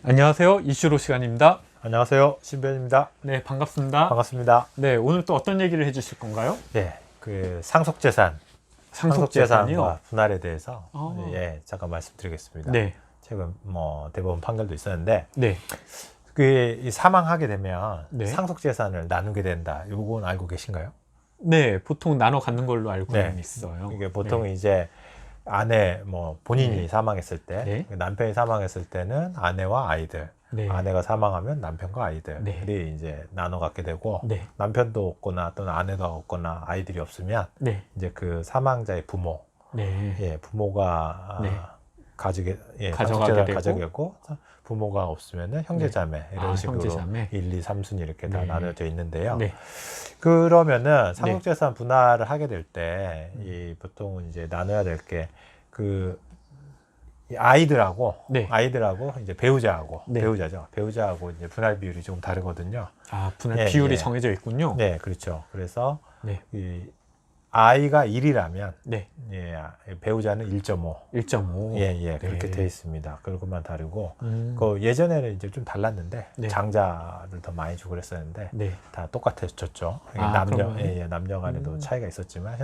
안녕하세요. 이슈로 시간입니다. 안녕하세요. 신변입니다. 네, 반갑습니다. 반갑습니다. 네, 오늘 또 어떤 얘기를 해주실 건가요? 예, 그 상속재산, 상속재산이요? 상속재산과 분할에 대해서 아. 잠깐 말씀드리겠습니다. 네, 최근 대법원 판결도 있었는데 네, 그 사망하게 되면 네. 상속재산을 나누게 된다. 이건 알고 계신가요? 네, 보통 나눠 갖는 걸로 알고는 네. 있어요. 이게 보통 이제 아내 본인이 네. 사망했을 때 네. 남편이 사망했을 때는 아내와 아이들, 네. 아내가 사망하면 남편과 아이들이 네. 이제 나눠 갖게 되고 네, 남편도 없거나 또는 아내가 없거나 아이들이 없으면 네, 이제 그 사망자의 부모, 네, 부모가 네. 가져가게 가져가게 되고. 가져가고 부모가 없으면은 형제자매 이런 아, 식으로 형제자매. 1, 2, 3순위 이렇게 다 네. 나눠져 있는데요. 네, 그러면은 상속재산 분할을 하게 될 때 이 보통은 이제 나눠야 될 게 그 아이들하고 네. 이제 배우자하고 네. 배우자하고 이제 분할 비율이 조금 다르거든요. 아, 분할 예, 비율이 예. 정해져 있군요. 네, 그렇죠. 그래서 네, 이 아이가 1이라면 네, 배우자는 1.5. 1.5. 그렇게 네. 돼 있습니다. 그것만 다르고, 음. 그 예전에는 이제 좀 달랐는데, 네. 장자를 더 많이 주고 그랬었는데, 네, 다 똑같았죠. 아, 남녀, 그러면? 남녀 간에도 차이가 있었지만,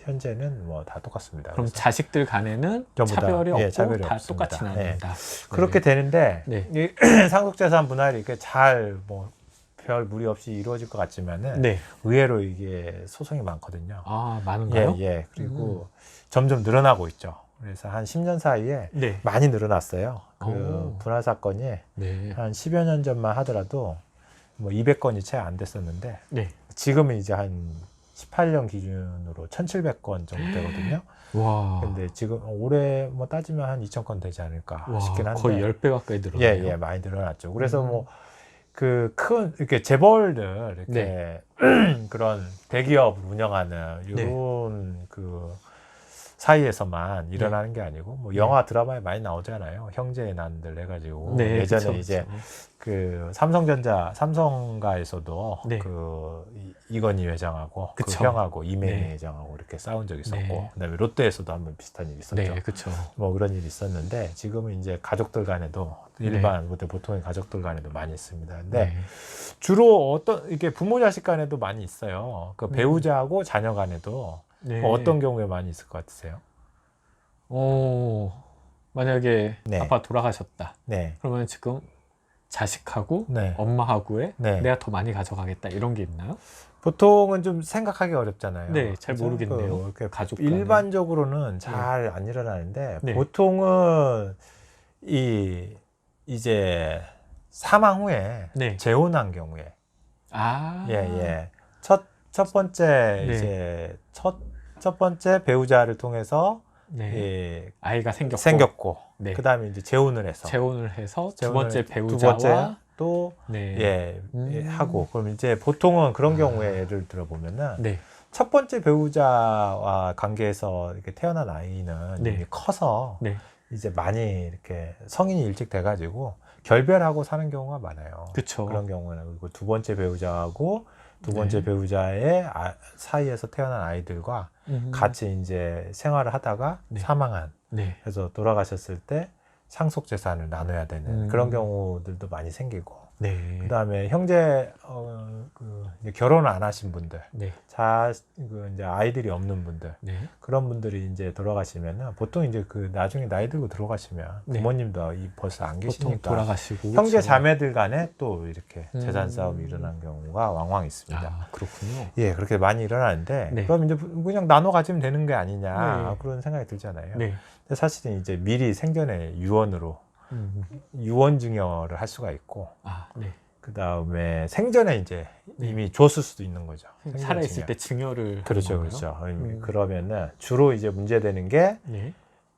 현재는 뭐 다 똑같습니다. 그럼 그래서 자식들 간에는 전부 다, 차별이 없고 차별이 다 없습니다. 똑같이 나눈다. 그렇게 되는데, 네. 이 상속재산 분할이 이렇게 별 무리 없이 이루어질 것 같지만은, 네. 의외로 이게 소송이 많거든요. 아, 많은가요? 그리고 점점 늘어나고 있죠. 그래서 한 10년 사이에 네. 많이 늘어났어요. 그 오. 분할 사건이 네. 한 10여 년 전만 하더라도 뭐 200건이 채 안 됐었는데 네. 지금은 이제 한 18년 기준으로 1,700건 정도 되거든요. 와. 근데 지금 올해 뭐 따지면 한 2,000건 되지 않을까 와, 싶긴 한데 거의 10배 가까이 늘었네요. 많이 늘어났죠. 그래서 이렇게 재벌들 이렇게 그런 대기업을 운영하는 이런 그 사이에서만 일어나는 게 아니고 뭐 영화 드라마에 많이 나오잖아요. 형제의 난들 해가지고 네, 예전에 그쵸, 이제 그쵸. 그 삼성가에서도 네. 그 이건희 회장하고 그 그쵸. 형하고 이맹희 네. 회장하고 이렇게 싸운 적이 있었고 네. 그다음에 롯데에서도 한번 비슷한 일이 있었죠. 네, 그렇죠. 뭐 그런 일이 있었는데 지금은 이제 가족들 간에도 보통의 가족들 간에도 많이 있습니다. 근데 네. 주로 이게 부모 자식 간에도 많이 있어요. 그 배우자하고 자녀 간에도 네. 어떤 경우에 많이 있을 것 같으세요? 만약에 네. 아빠 돌아가셨다. 네. 그러면 지금 자식하고 네. 엄마하고의 네. 내가 더 많이 가져가겠다 이런 게 있나요? 보통은 좀 생각하기 어렵잖아요. 네, 잘 그죠? 모르겠네요. 이렇게 가족 간에. 일반적으로는 잘 안 일어나는데 네. 보통은 이제 사망 후에 네. 재혼한 경우에 아. 첫 번째 네. 이제 첫 번째 배우자를 통해서 네. 아이가 생겼고 네. 그다음에 이제 재혼을 해서 재혼을 해서 두 재혼을 번째 두 배우자와 번째 또 네. 하고 그럼 이제 보통은 그런 경우에 예를 들어 보면은 네. 첫 번째 배우자와 관계에서 이렇게 태어난 아이는 네. 이미 커서 네. 이제 많이 이렇게 성인이 일찍 돼가지고 결별하고 사는 경우가 많아요. 그쵸. 그런 경우는 그리고 두 번째 배우자하고 두 번째 배우자의 사이에서 태어난 아이들과 같이 이제 생활을 하다가 사망한 네. 그래서 돌아가셨을 때 상속 재산을 나눠야 되는 그런 경우들도 많이 생기고 네. 그다음에 형제 이제 결혼을 안 하신 분들 네. 이제 아이들이 없는 분들 네. 그런 분들이 이제 돌아가시면은 보통 이제 나중에 나이 들고 돌아가시면 네. 부모님도 벌써 안 보통 계시니까 돌아가시고 형제 그렇죠. 자매들 간에 또 이렇게 재산 싸움이 일어난 경우가 왕왕 있습니다. 아, 그렇군요. 그렇게 많이 일어나는데 네. 그럼 이제 그냥 나눠 가지면 되는 게 아니냐 네. 그런 생각이 들잖아요. 네. 근데 사실은 이제 미리 생전에 유언으로 유언 증여를 할 수가 있고 아, 네. 그 다음에 생전에 이제 이미 줬을 수도 있는 거죠. 살아있을 증여. 때 증여를 그렇죠, 하는 건가요? 그렇죠. 그러면은 주로 이제 문제되는 게 네.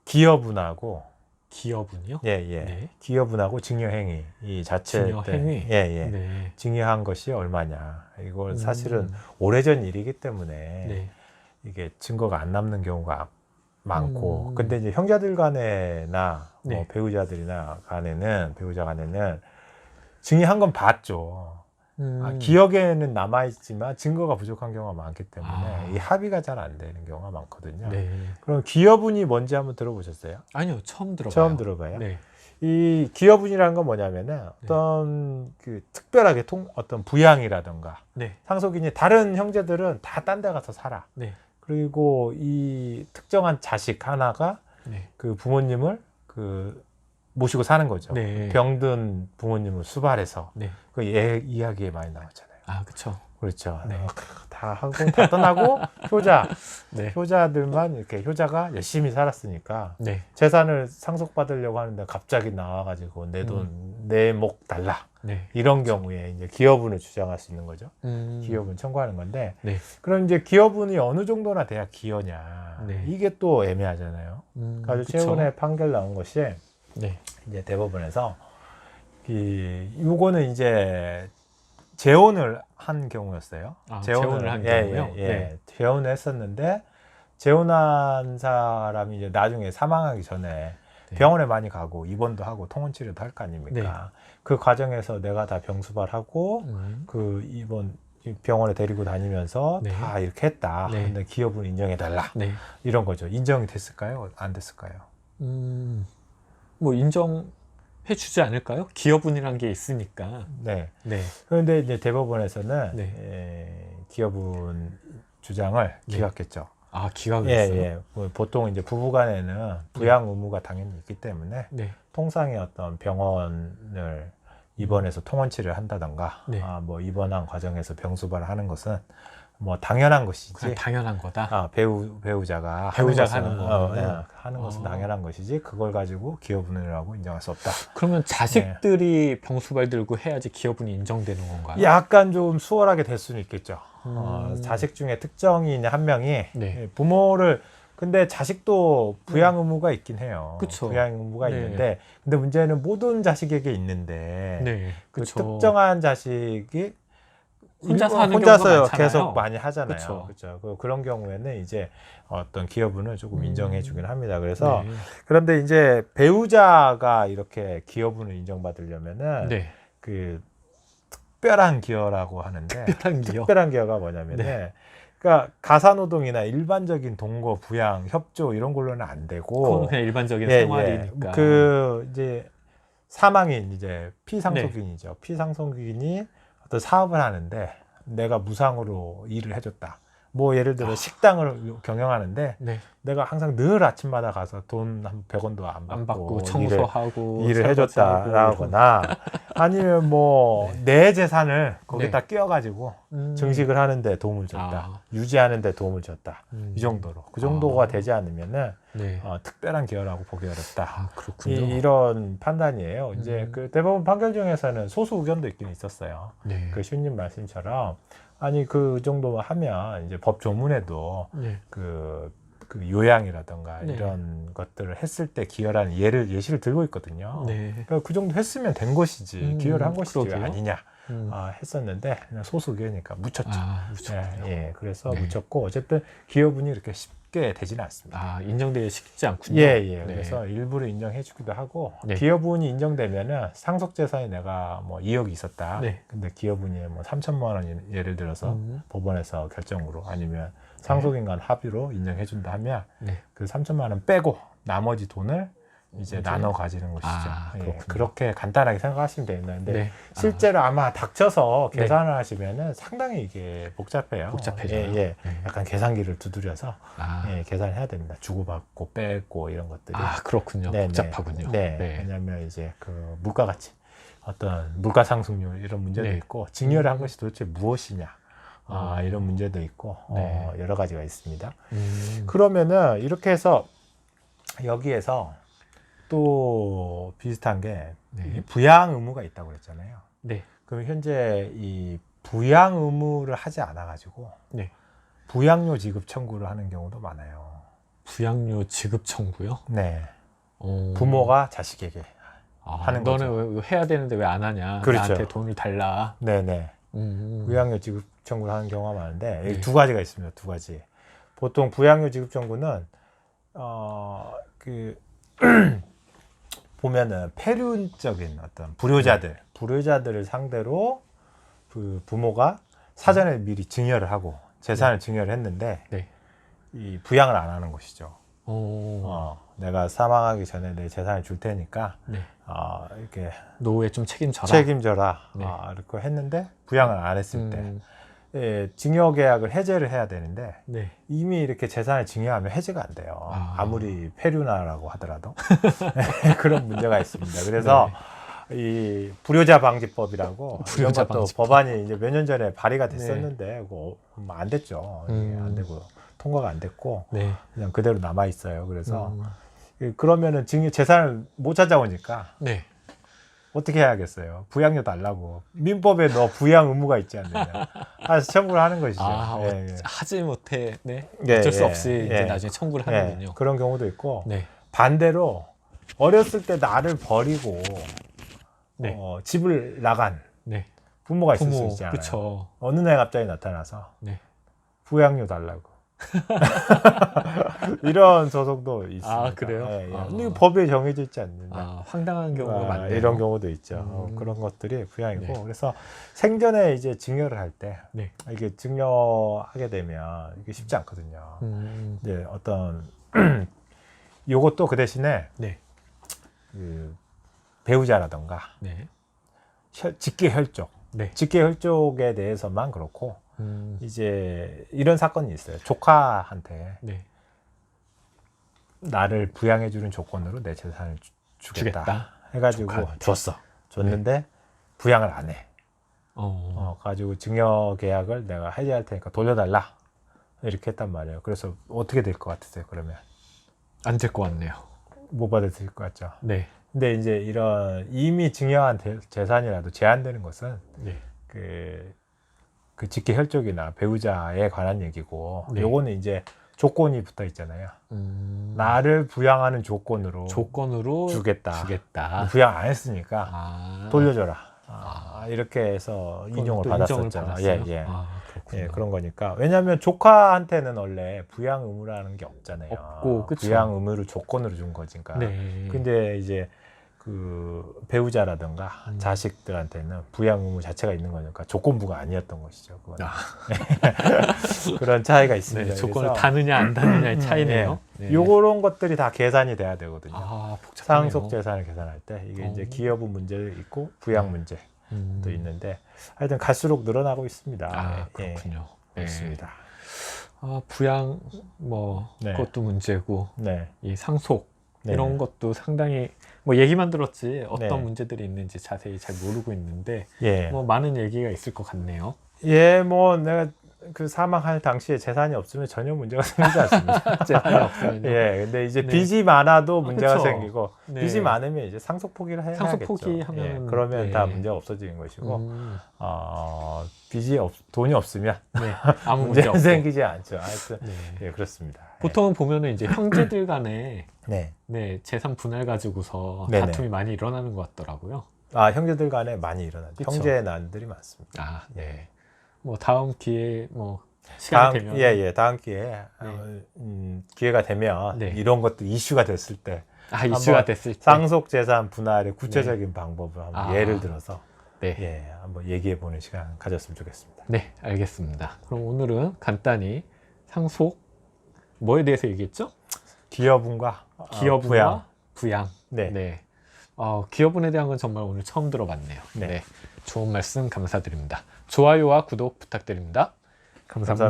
기여분하고 기여분이요? 네. 네. 기여분하고 증여행위 이 자체 증여행위? 때 네. 증여한 것이 얼마냐 이건 사실은 오래전 일이기 때문에 네. 이게 증거가 안 남는 경우가 많고 근데 이제 형제들 간에나 뭐 네. 배우자 간에는 증여한 건 봤죠. 음. 기억에는 남아있지만 증거가 부족한 경우가 많기 때문에 아. 이 합의가 잘 안 되는 경우가 많거든요. 네. 그럼 기여분이 뭔지 한번 들어보셨어요? 아니요, 처음 들어봐요. 처음 들어봐요? 네. 이 기여분이라는 건 뭐냐면은 어떤 그 특별하게 어떤 부양이라든가 네. 상속인이 다른 형제들은 다 딴 데 가서 살아. 네. 그리고 이 특정한 자식 하나가 네. 그 부모님을 그 모시고 사는 거죠. 네. 병든 부모님을 수발해서 네. 그 이야기에 많이 나오잖아요. 아, 그렇죠. 그렇죠. 네. 다 하고 다 떠나고 네. 효자들만 이렇게 효자가 열심히 살았으니까 네. 재산을 상속받으려고 하는데 갑자기 나와가지고 내 돈, 내 목 달라. 네. 이런 경우에 이제 기여분을 주장할 수 있는 거죠. 음. 기여분 청구하는 건데, 네. 그럼 이제 기여분이 어느 정도나 돼야 기여냐. 네. 이게 또 애매하잖아요. 그래서 그쵸. 최근에 판결 나온 것이 네. 이제 대법원에서 요거는 이제 재혼을 한 경우였어요. 아, 재혼을 한 경우요? 네. 재혼을 했었는데 재혼한 사람이 이제 나중에 사망하기 전에 네. 병원에 많이 가고 입원도 하고 통원 치료도 할 거 아닙니까? 네. 그 과정에서 내가 다 병수발하고 그 병원에 데리고 다니면서 네. 다 이렇게 했다. 네. 근데 기여분 인정해달라. 네. 이런 거죠. 인정이 됐을까요? 안 됐을까요? 뭐 인정해주지 않을까요? 기여분이란 게 있으니까. 네. 네. 그런데 이제 대법원에서는 네. 기여분 주장을 네. 기각했죠. 아, 기각했어요. 예. 보통 이제 부부간에는 부양 의무가 당연히 있기 때문에 네. 통상의 어떤 병원을 입원해서 통원 치료를 한다던가 네. 뭐 입원한 과정에서 병수발을 하는 것은 뭐 당연한 것이지. 그냥 당연한 거다. 배우자가 하는 거. 하는 것은 당연한 것이지 그걸 가지고 기여분이라고 인정할 수 없다. 그러면 자식들이 병수발 들고 해야지 기여분이 인정되는 건가요? 약간 좀 수월하게 될 수는 있겠죠. 자식 중에 특정인 한 명이 네. 부모를 근데 자식도 부양 의무가 있긴 해요. 그쵸. 부양 의무가 네. 있는데 근데 문제는 모든 자식에게 있는데 네. 그 그쵸. 특정한 자식이 혼자 사는 혼자서 경우가 많잖아요. 계속 많이 하잖아요. 그쵸. 그렇죠. 그런 경우에는 이제 어떤 기여분을 조금 인정해 주긴 합니다. 그래서 네. 그런데 이제 배우자가 이렇게 기여분을 인정받으려면은 네. 그 특별한 기여라고 하는데 특별한 기여. 특별한 기여가 뭐냐면은 네. 그러니까 가사노동이나 일반적인 동거, 부양, 협조 이런 걸로는 안 되고 그건 그냥 일반적인 생활이니까. 그 이제 사망인 이제 피상속인이죠. 피상속인이 어떤 사업을 하는데 내가 무상으로 일을 해줬다. 뭐 예를 들어 식당을 경영하는데 네. 내가 항상 늘 아침마다 가서 돈 한 100원도 안 받고 청소하고 일을 해줬다라거나 아니면 뭐 내 재산을 거기다 끼워가지고 증식을 하는데 도움을 줬다. 유지하는데 도움을 줬다. 이 정도로. 그 정도가 되지 않으면은 네. 특별한 기여라고 보기 어렵다. 아, 그렇군요. 이런 판단이에요. 이제 그 대법원 판결 중에서는 소수 의견도 있긴 있었어요. 네. 그 슈님 말씀처럼 아니 그 정도 하면 이제 법 조문에도 네. 그 요양이라든가 네. 이런 것들을 했을 때 기여라는 예시를 들고 있거든요. 네. 그러니까 그 정도 했으면 된 것이지 기여를 한 것이지 왜 그러게요. 아니냐 했었는데 그냥 소수 의견이니까 묻혔죠. 묻혔군요. 예, 그래서 네. 묻혔고 어쨌든 기여분이 이렇게 쉽게 되지는 않습니다. 인정되기 쉽지 않군요. 예. 네. 그래서 일부를 인정해주기도 하고 네. 기여분이 인정되면은 상속재산이 내가 뭐 2억이 있었다. 네. 근데 기여분이 뭐 3천만 원 예를 들어서 법원에서 결정으로 아니면 상속인 간 합의로 인정해준다 하면 네. 그 3천만 원 빼고 나머지 돈을 이제 나눠 가지는 것이죠. 그렇군요. 그렇게 간단하게 생각하시면 되는데 네. 실제로 아마 닥쳐서 네. 계산을 하시면은 상당히 이게 복잡해요. 복잡해져요. 예. 약간 계산기를 두드려서 아, 계산해야 됩니다. 주고받고 빼고 이런 것들이. 그렇군요. 복잡하군요. 네. 왜냐하면 이제 그 물가 가치, 어떤 물가 상승률 이런 문제도 네. 있고 증여를 한 것이 도대체 무엇이냐. 이런 문제도 있고 네. 여러 가지가 있습니다. 그러면은 이렇게 해서 여기에서 또 비슷한 게 네. 부양 의무가 있다고 그랬잖아요. 네. 그럼 현재 이 부양 의무를 하지 않아 가지고 네. 부양료 지급 청구를 하는 경우도 많아요. 부양료 지급 청구요? 네. 부모가 자식에게 하는 너는 거죠. 왜 해야 되는데 왜 안 하냐? 그렇죠. 나한테 돈을 달라. 네네. 부양료 지급 청구를 하는 경우가 많은데 여기 네. 두 가지가 있습니다. 두 가지. 보통 부양료 지급 청구는 보면은 폐륜적인 어떤 불효자들을 상대로 그 부모가 사전에 미리 증여를 하고 재산을 증여를 했는데 네. 이 부양을 안 하는 것이죠. 내가 사망하기 전에 내 재산을 줄 테니까 네. 이렇게 노후에 좀 책임져라. 책임져라. 네. 이렇게 했는데 부양을 안 했을 때 예, 증여 계약을 해제를 해야 되는데 네. 이미 이렇게 재산을 증여하면 해제가 안 돼요. 아무리 페류나라고 하더라도 그런 문제가 있습니다. 그래서 이 불효자 방지법이라고 불효자 이런 것도 방지법. 법안이 이제 몇 년 전에 발의가 됐었는데 그거 안 됐죠. 안 되고 통과가 안 됐고 네. 그냥 그대로 남아 있어요. 그래서 그러면은 증여 재산을 못 찾아오니까 네. 어떻게 해야겠어요? 부양료 달라고. 민법에 너 부양 의무가 있지 않느냐. 그래서 청구를 하는 것이죠. 예, 예. 하지 못해. 네. 예, 어쩔 수 예, 없이 예. 이제 나중에 청구를 하는군요. 그런 경우도 있고 네. 반대로 어렸을 때 나를 버리고 네. 집을 나간 네. 부모가 있을 수 있잖아요. 그쵸. 어느 날 갑자기 나타나서 네. 부양료 달라고. 이런 소송도 있습니다. 아, 그래요? 예, 예. 아. 근데 법에 정해져 있지 않느냐. 황당한 경우가 많네요. 이런 경우도 있죠. 그런 것들이 부양이고. 네. 그래서 생전에 이제 증여를 할 때 네. 이게 증여하게 되면 이게 쉽지 않거든요. 이제 어떤 요것도 그 대신에 네. 그 배우자라던가 네. 직계혈족, 네. 직계혈족에 대해서만 그렇고 이제 이런 사건이 있어요. 조카한테 네. 나를 부양해주는 조건으로 내 재산을 주겠다. 해가지고 조카한테. 줬는데 부양을 안 해. 어. 가지고 증여 계약을 내가 해지할 테니까 돌려달라 이렇게 했단 말이에요. 그래서 어떻게 될 것 같으세요? 그러면 안 될 것 같네요. 못 받아들일 것 같죠. 네. 근데 이제 이런 이미 증여한 재산이라도 제한되는 것은 네. 그 직계혈족이나 배우자에 관한 얘기고 네. 요거는 이제 조건이 붙어 있잖아요. 나를 부양하는 조건으로 주겠다. 부양 안 했으니까 돌려줘라. 이렇게 해서 인용을 받았었죠. 예. 예, 그런 거니까. 왜냐하면 조카한테는 원래 부양 의무라는 게 없잖아요. 없고, 그쵸. 부양 의무를 조건으로 준 거니까. 네. 근데 이제 그 배우자라든가 자식들한테는 부양 의무 자체가 있는 거니까 조건부가 아니었던 것이죠. 그런 차이가 있습니다. 네, 조건을 그래서 다느냐 안 다느냐의 차이네요. 네. 요런 것들이 다 계산이 돼야 되거든요. 복잡하네요. 상속 재산을 계산할 때 이게 이제 기여부 문제 있고 부양 문제 또 있는데 하여튼 갈수록 늘어나고 있습니다. 그렇군요. 그렇습니다. 부양 그것도 문제고 이 상속 이런 것도 상당히 얘기만 들었지 어떤 문제들이 있는지 자세히 잘 모르고 있는데 많은 얘기가 있을 것 같네요. 내가 그 사망할 당시에 재산이 없으면 전혀 문제가 생기지 않습니다. 재산이 없으면요. 근데 이제 빚이 많아도 문제가 그쵸. 생기고 빚이 많으면 이제 상속 포기를 해야겠죠. 상속 포기하면 그러면 다 문제가 없어지는 것이고 돈이 없으면 아무 문제 없고 생기지 않죠. 하여튼 그렇습니다. 보통은 보면은 이제 형제들 간에 재산 분할 가지고서 다툼이 많이 일어나는 것 같더라고요. 형제들 간에 많이 일어나죠. 형제 난들이 많습니다. 다음 기회에 시간이 되면 다음 기회에 기회가 되면 이런 것도 이슈가 됐을 때 이슈가 됐을 때 상속 재산 분할의 구체적인 방법을 한번 예를 들어서 한번 얘기해 보는 시간 가졌으면 좋겠습니다. 네, 알겠습니다. 그럼 오늘은 간단히 상속 뭐에 대해서 얘기했죠? 기여분과 부양. 기여분에 대한 건 정말 오늘 처음 들어봤네요. 좋은 말씀 감사드립니다. 좋아요와 구독 부탁드립니다. 감사합니다.